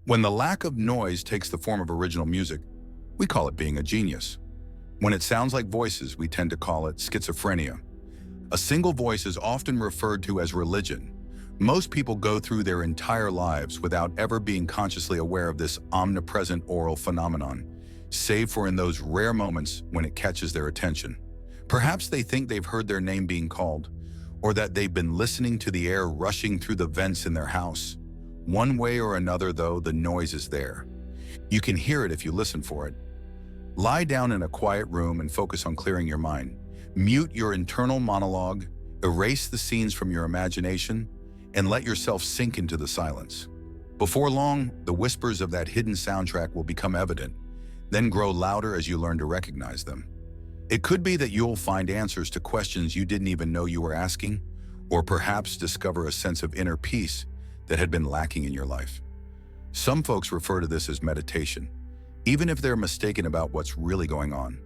When the lack of noise takes the form of original music, we call it being a genius. When it sounds like voices, we tend to call it schizophrenia. A single voice is often referred to as religion. Most people go through their entire lives without ever being consciously aware of this omnipresent oral phenomenon, save for in those rare moments when it catches their attention. Perhaps they think they've heard their name being called, or that they've been listening to the air rushing through the vents in their house. One way or another, though, the noise is there. You can hear it if you listen for it. Lie down in a quiet room and focus on clearing your mind. Mute your internal monologue, erase the scenes from your imagination, and let yourself sink into the silence. Before long, the whispers of that hidden soundtrack will become evident, then grow louder as you learn to recognize them. It could be that you'll find answers to questions you didn't even know you were asking, or perhaps discover a sense of inner peace that had been lacking in your life. Some folks refer to this as meditation, even if they're mistaken about what's really going on.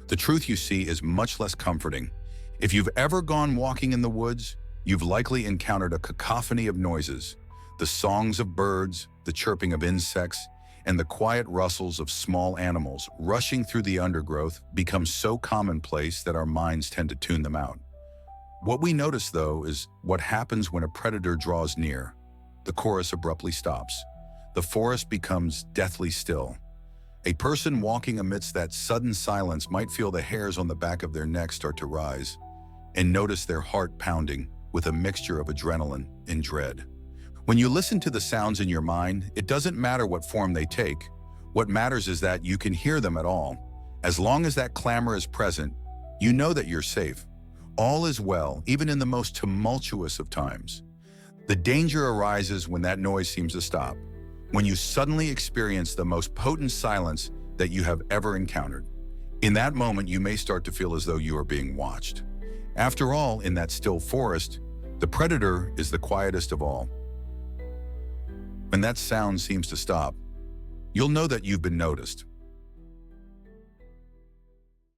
The truth, you see, is much less comforting. If you've ever gone walking in the woods, you've likely encountered a cacophony of noises, the songs of birds, the chirping of insects, and the quiet rustles of small animals rushing through the undergrowth become so commonplace that our minds tend to tune them out. What we notice, though, is what happens when a predator draws near. The chorus abruptly stops. The forest becomes deathly still. A person walking amidst that sudden silence might feel the hairs on the back of their neck start to rise and notice their heart pounding with a mixture of adrenaline and dread. When you listen to the sounds in your mind, it doesn't matter what form they take. What matters is that you can hear them at all. As long as that clamor is present, you know that you're safe. All is well, even in the most tumultuous of times. The danger arises when that noise seems to stop, when you suddenly experience the most potent silence that you have ever encountered. In that moment, you may start to feel as though you are being watched. After all, in that still forest, the predator is the quietest of all. When that sound seems to stop, you'll know that you've been noticed.